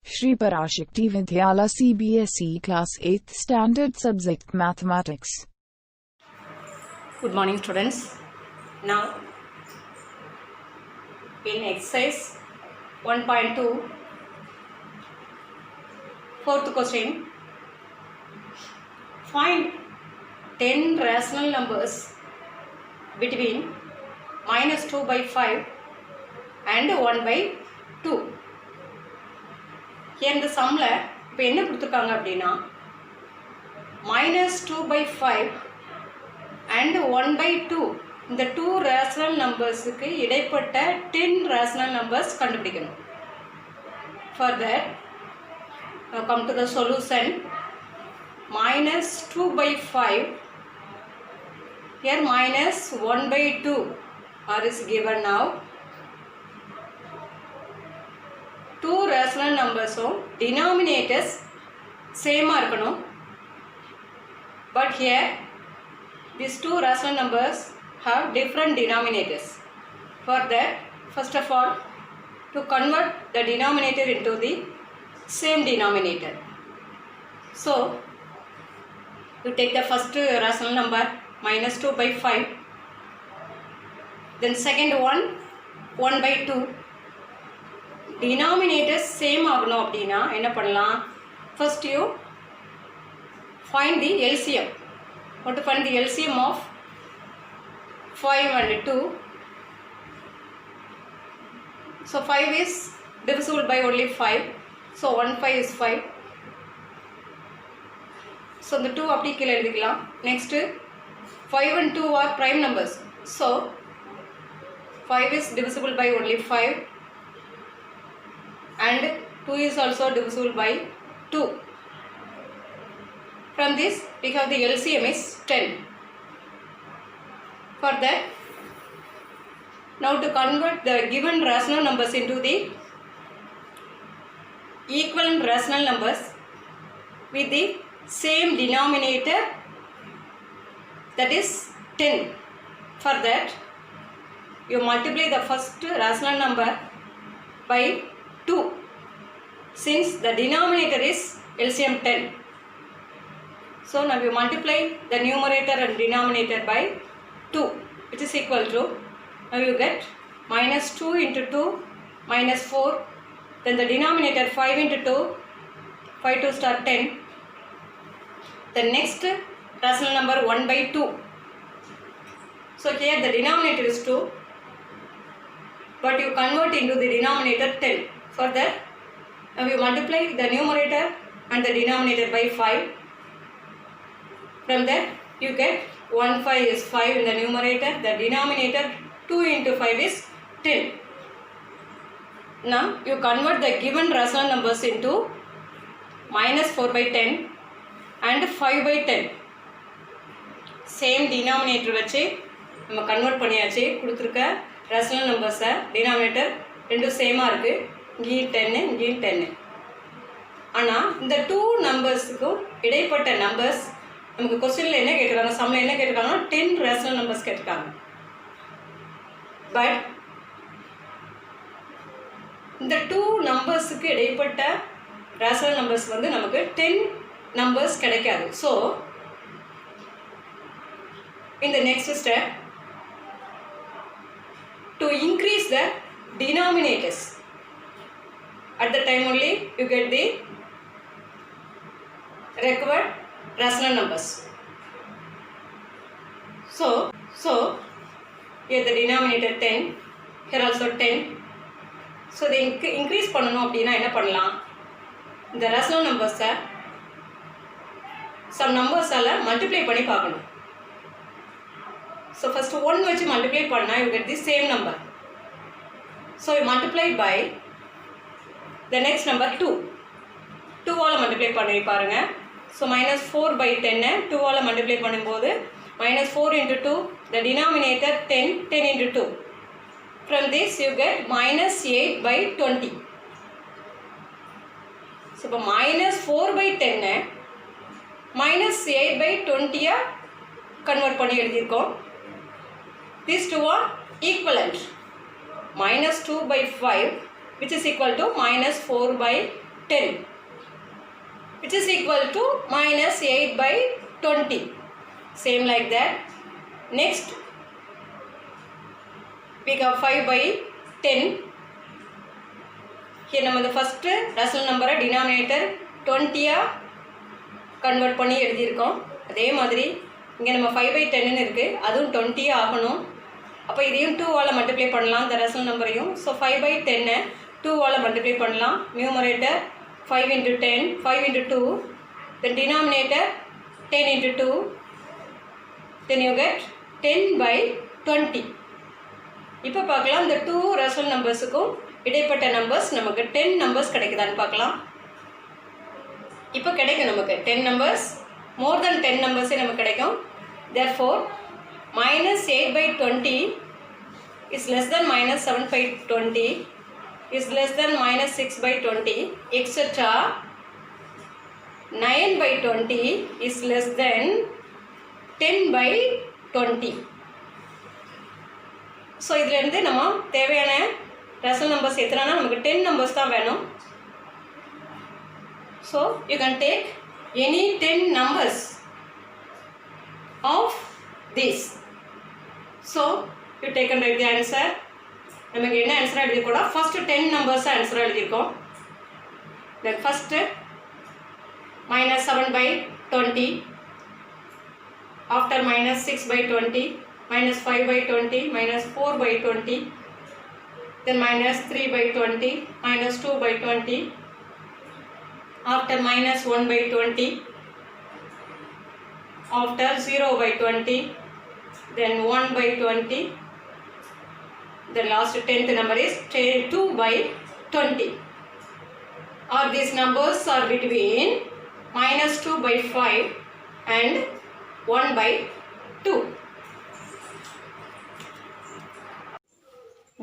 Shri Parashakti Vidyala CBSE Class 8th Standard Subject Mathematics. Good morning students. Now in exercise 1.2 fourth question, find 10 rational numbers between minus 2 by 5 and 1 by 2. இந்த சம்மில் இப்போ என்ன கொடுத்துருக்காங்க அப்படின்னா minus 2 by 5 and 1 by 2 இந்த 2 rational நம்பர்ஸுக்கு இடைப்பட்ட 10 rational numbers கண்டுபிடிக்கணும். For that come to the solution. minus 2 by 5 here minus 1 by 2 is given now. Two rational numbers denominators same இருக்கணும். But here these two rational numbers have different denominators. For that, first of all, to convert the denominator into the same denominator. So you take the first rational number minus 2 by 5. Then second one 1 by 2. Denominators same ஆகணும் அப்படின்னா என்ன பண்ணலாம்? First you find the LCM. Want to find the LCM of 5 and 2. So 5 is divisible by only 5. So 1 5 is 5. So the 2 அப்படி கீழே எழுதிக்கலாம். Next 5 and 2 are prime numbers. So 5 is divisible by only 5. And 2 is also divisible by 2. From this we have the LCM is 10. For that, now to convert the given rational numbers into the equivalent rational numbers with the same denominator, that is 10. For that, you multiply the first rational number by 2, since the denominator is LCM 10. So now you multiply the numerator and denominator by 2, which is equal to, now you get minus 2 into 2 minus 4, then the denominator 5 into 2, 5 2 star 10. The next rational number 1 by 2. So here the denominator is 2, but you convert into the denominator 10. For that, now you multiply the numerator and the denominator by 5. From there, you get 1 5 is 5 in the numerator. The denominator 2 into 5 is 10. Now you convert the given rational numbers into minus 4 by 10 and 5 by 10. Same denominator வச்சு நம்ம convert பண்ணியாச்சு. கொடுத்துருக்க rational நம்பர்ஸை denominator ரெண்டும் சேமாக இருக்குது. இங்கேயும் 10 இங்கேயும் 10. ஆனால் இந்த 2 நம்பர்ஸுக்கும் இடைப்பட்ட நம்பர்ஸ் நமக்கு கொஸ்டினில் என்ன கேட்டிருக்காங்க, சம்மில் என்ன கேட்டிருக்காங்கன்னா 10 ரேஷனல் நம்பர்ஸ் கேட்டிருக்காங்க. பட் இந்த 2 நம்பர்ஸுக்கு இடைப்பட்ட ரேஷனல் நம்பர்ஸ் வந்து நமக்கு 10 நம்பர்ஸ் கிடைக்காது. So in the next step, to increase the denominators, at the time only you get the required rational numbers. So here the denominator 10, here also 10. So they increase பண்ணனும் அப்படினா என்ன பண்ணலாம்? இந்த rational numbers some numbers ஆல multiply பண்ணி பார்க்கணும். So first 1 வச்சு multiply பண்ணா you get the same number. So you multiply by the next number 2. 2 ஆல multiply பண்ணி பாருங்க. So minus 4 by 10 2 ஆல multiply பண்ணும்போது minus 4 into 2, the denominator 10, 10 into 2. From this you get minus 8 by 20. So இப்போ minus 4 by 10 minus 8 by 20 convert பண்ணி எழுதியிருக்கோம். These two are equivalent. Minus 2 by 5 which is equal to minus 4 by 10, which is equal to minus 8 by 20. Same like that. Next, we got 5 by 10. Here நம்ம the first rational number denominator 20 convert பண்ணி எழுதியிருக்கோம். அதே மாதிரி இங்கே நம்ம 5 by 10 இருக்குது, அதுவும் 20 ஆகணும். அப்போ இதையும் 2 மல்டிப்ளை பண்ணலாம் இந்த ரேஷனல் நம்பரையும். ஸோ 5 by 10 2 மல்டிப்ளை பண்ணலாம். Numerator 5 into 10, 5 into 2, then denominator 10 into 2, then you get 10 by 20. இப்போ பார்க்கலாம் இந்த 2 ரேஷனல் நம்பர்ஸுக்கும் இடைப்பட்ட நம்பர்ஸ் நமக்கு 10 நம்பர்ஸ் கிடைக்குதான்னு பார்க்கலாம். இப்போ கிடைக்கும் நமக்கு 10 நம்பர்ஸ், மோர் தென் 10 நம்பர்ஸே நமக்கு கிடைக்கும். therefore minus 8 by 20 is less than minus 7 by 20 is less than minus 6 by 20 etc. 9 by 20 is less than 10 by 20. So இதுலேருந்து நம்ம தேவையான ரேஷனல் நம்பர்ஸ் எத்தனைனா நமக்கு 10 நம்பர்ஸ் தான் வேணும். So you can take any 10 numbers of this. So you take and write the answer. நமக்கு என்ன ஆன்சராக எழுதியிருக்கோம்னா ஃபஸ்ட்டு 10 நம்பர்ஸாக ஆன்சராக எழுதியிருக்கோம். Then first minus 7 by 20, after minus 6 by 20, minus 5 by 20, minus 4 by 20, then minus 3 by 20, minus 2 by 20, after minus 1 by 20, after 0 by 20, then 1 by 20, the last 10th number is 2 by 20. Or these numbers are between minus 2 by 5 and 1 by 2.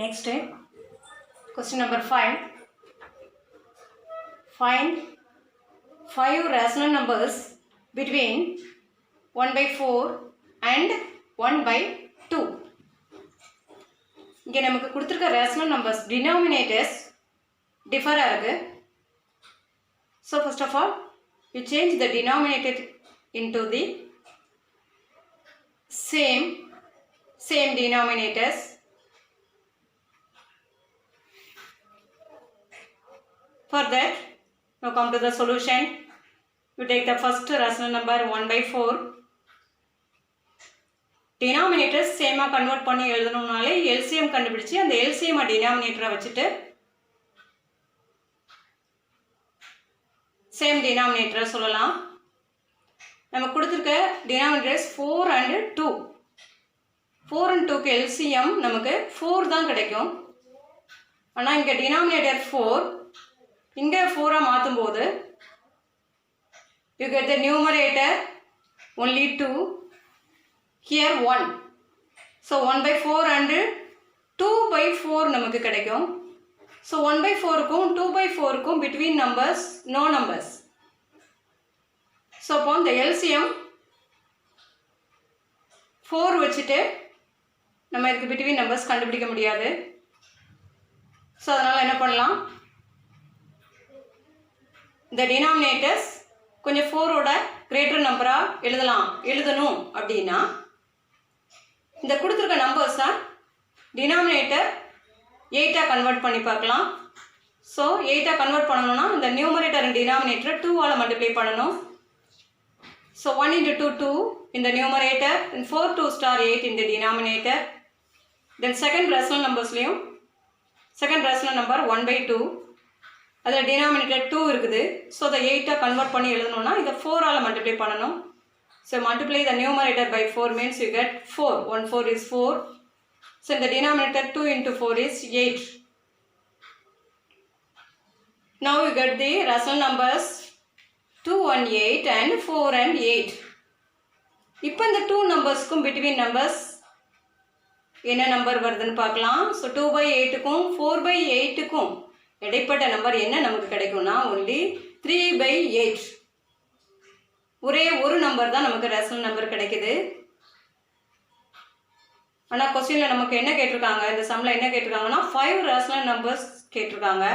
Next, question number 5. Find 5 rational numbers between 1 by 4 and 1 by 2. இங்கே நமக்கு கொடுத்துருக்க rational numbers denominators differ ஆகுது. So first of all you change the denominator into the same denominators. For that, now come to the solution. You take the first rational number 1 by 4. Denominators same convert பண்ணி எழுதணும்னாலே LCM கண்டுபிடிச்சு அந்த LCM denominator வச்சுட்டு same டினாமினேட்டரை சொல்லலாம். நம்ம கொடுத்துருக்க denominators 4 and 2. 4 and 2க்கு LCM நமக்கு 4 தான் கிடைக்கும். ஆனால் இங்கே டினாமினேட்டர் 4, இங்கே 4 மாற்றும் போது you get the numerator only 2, here 1. So 1 by 4 and 2 by 4 நமக்கு கிடைக்கும். So 1 by 4க்கும் 2 by 4க்கும் between numbers no numbers. So upon the LCM 4 வச்சுட்டு நம்ம இதுக்கு between numbers கண்டுபிடிக்க முடியாது. ஸோ அதனால் என்ன பண்ணலாம், இந்த denominators கொஞ்சம் 4ஓட greater நம்பராக எழுதணும் அப்படின்னா இந்த கொடுத்துருக்க நம்பர்ஸை டினாமினேட்டர் 8 கன்வெர்ட் பண்ணி பார்க்கலாம். ஸோ 8 கன்வெர்ட் பண்ணணும்னா இந்த நியூமரேட்டர் அண்ட் டினாமினேட்டரை 2 மல்டிப்ளை பண்ணணும். So 1 into 2 2 in the numerator and 4 2 star 8 in the denominator. Then second rational நம்பர்ஸ்லையும் செகண்ட் rational நம்பர் 1 by 2, அதில் டினாமினேட்டர் 2 இருக்குது. ஸோ அதை 8 கன்வெர்ட் பண்ணி எழுதணும்னா இதை 4 மல்டிப்ளை பண்ணணும். So multiply the numerator by 4 means you get 4. 1 4 is 4. So in the denominator 2 into 4 is 8. Now we get the rational numbers 2 and 8 and 4 and 8. இப்போ இந்த 2 நம்பர்ஸ்க்கும் between numbers என்ன நம்பர் வருதுன்னு பார்க்கலாம். ஸோ 2 by 8க்கும் 4 by 8க்கும் இடைப்பட்ட number என்ன நமக்கு கிடைக்கும்னா only 3 by 8. ஒரே ஒரு நம்பர் தான் நமக்கு ரேஷனல் நம்பர் கிடைக்குது. ஆனால் கொஸ்டினில் நமக்கு என்ன கேட்டிருக்காங்க, இந்த சம்மில் என்ன கேட்டிருக்காங்கன்னா 5 ரேஷனல் நம்பர்ஸ் கேட்டிருக்காங்க.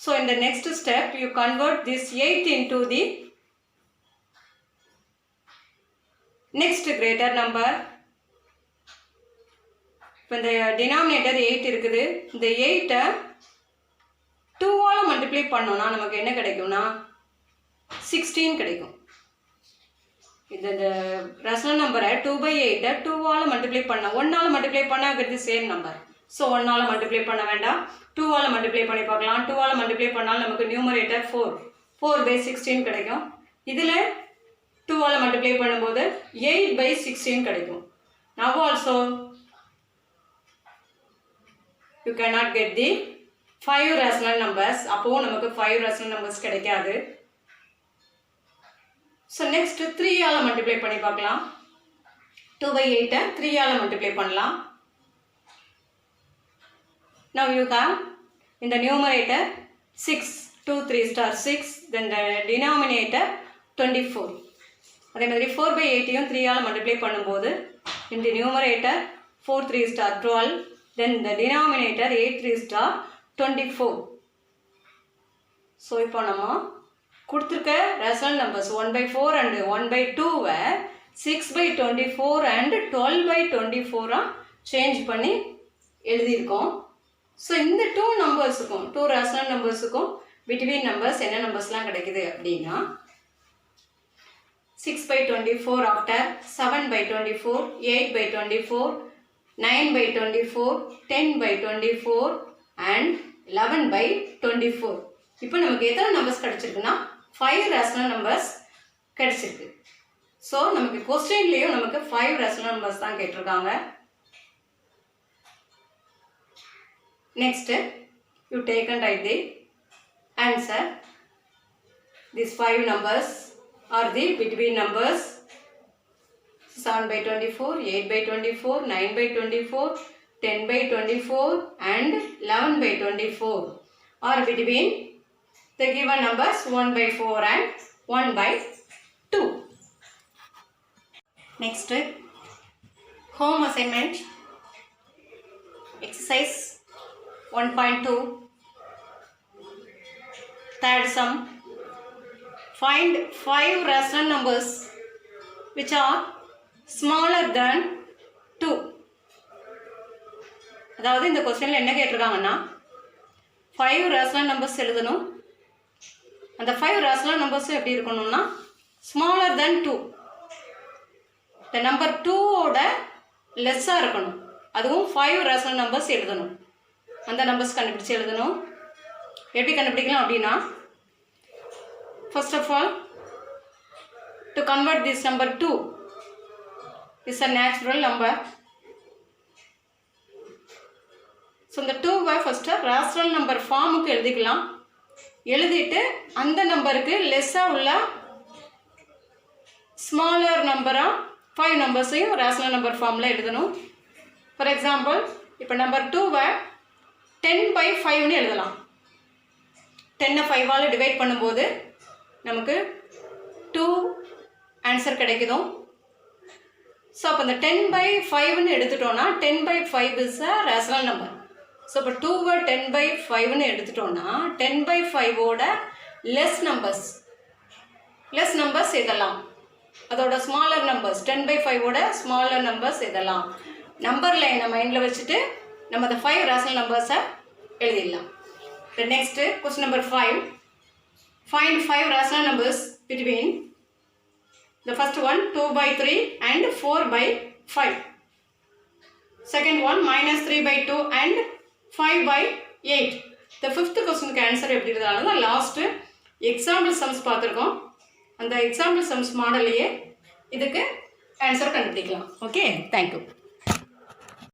So in the next step, you convert this 8 into the next greater number. இப்போ இந்த டினாமினேட்டர் 8 இருக்குது. இந்த 8-ஐ 2ஆல் மல்டிப்ளை பண்ணோன்னா நமக்கு என்ன கிடைக்கும்னா 16 கிடைக்கும். இந்த ரேஷனல் நம்பரை 2/8-ஐ 2ஆல் மல்டிப்ளை பண்ண 1ஆல் மல்டிப்ளை பண்ணால் சேம் நம்பர். ஸோ 1ஆல் மல்டிப்ளை பண்ண வேண்டாம், 2ஆல் மல்டிப்ளை பண்ணி பார்க்கலாம். 2ஆல் மல்டிப்ளை பண்ணால் நமக்கு நியூமரேட்டர் 4/16 கிடைக்கும். இதில் 2ஆல் மல்டிப்ளை பண்ணும்போது 8/16 கிடைக்கும். Now also you cannot get the 5 rational numbers. அப்போவும் நமக்கு 5 rational numbers கிடைக்காது. ஸோ நெக்ஸ்ட் 3ஆல் மல்டிப்ளை பண்ணி பார்க்கலாம். 2/8-ஐ 3ஆல் மல்டிப்ளை பண்ணலாம். Now you have in the numerator 6, 2 3 star 6, then the denominator 24. அதே மாதிரி 4/8-ஐயும் 3ஆல் மல்டிப்ளை பண்ணும்போது in the numerator 4 3 star 12, then the denominator 8 3 star 24. So இப்போ நம்ம கொடுத்துருக்க rational numbers 1/4 and 1/2-வை 6/24 and 12/24 change பண்ணி எழுதியிருக்கோம். ஸோ இந்த 2 நம்பர்ஸுக்கும் 2 ரேஷனல் நம்பர்ஸுக்கும் பிட்வீன் நம்பர்ஸ் என்ன நம்பர்ஸ்லாம் கிடைக்குது அப்படின்னா 6/24 ஆஃப்டர் 7/24, 8/24, 9/24, 10/24 and 11/24. இப்போ நமக்கு எத்தனை நம்பர்ஸ் கிடைச்சிருக்குன்னா 5 ரேஷனல் நம்பர்ஸ் கிடைச்சிருக்கு. ஸோ நமக்கு கொஸ்டின்லேயும் நமக்கு 5 ரேஷனல் நம்பர்ஸ் தான் கேட்டிருக்காங்க. Next, you take and write the answer. These 5 numbers are the between numbers 7/24, 8/24, 9/24, 10/24 and 11/24 are between the given numbers 1/4 and 1/2. Next, home assignment exercise 1.2, third sum. Find 5 rational numbers which are smaller than 2. அதாவது இந்த கொஸ்டினில் என்ன கேட்டிருக்காங்கன்னா 5 rational numbers எழுதணும். அந்த 5 rational numbers எப்படி இருக்கணும்னா smaller than 2. இந்த number 2ஓட லெஸ்ஸாக இருக்கணும். அதுவும் 5 ரேஷனல் நம்பர்ஸ் எழுதணும். அந்த நம்பர்ஸ் கண்டுபிடிச்சி எழுதணும். எப்படி கண்டுபிடிக்கலாம் அப்படின்னா first of all to convert this number 2 is a natural number. So இந்த 2வை ஃபஸ்ட்டு ரேஷனல் நம்பர் ஃபார்முக்கு எழுதிக்கலாம். எழுதிட்டு அந்த நம்பருக்கு லெஸ்ஸாக உள்ள ஸ்மாலர் நம்பராக 5 நம்பர்ஸையும் ரேஷனல் நம்பர் ஃபார்மில் எழுதணும். ஃபார் எக்ஸாம்பிள் இப்போ நம்பர் 2வை 10/5ன்னு எழுதலாம். 10-ஐ 5ஆல் டிவைட் பண்ணும்போது நமக்கு 2 ஆன்சர் கிடைக்குதும். ஸோ அப்போ இந்த 10/5ன்னு எடுத்துட்டோன்னா 10/5 is a rational number. So இப்போ 2வை 10/5ன்னு எடுத்துட்டோன்னா 10/5ஓட லெஸ் நம்பர்ஸ் இதெல்லாம் அதோட ஸ்மாலர் நம்பர்ஸ் 10/5ஓட ஸ்மாலர் நம்பர்ஸ் இதெல்லாம் நம்பர் லைனை மைண்டில் வச்சுட்டு நம்ம அந்த 5 ரேஷனல் நம்பர்ஸை எழுதிடலாம். Next question number 5. Find 5 rational numbers between the first one 2/3 and 4/5. Second one -3/2 and 5/8. The fifth question answer எப்படி இருந்தாலும் லாஸ்ட் எக்ஸாம்பிள் சம்ஸ் பார்த்துருக்கோம். அந்த எக்ஸாம்பிள் சம்ஸ் மாடல்லையே இதுக்கு ஆன்சர் கண்டுபிடிக்கலாம். Okay, thank you.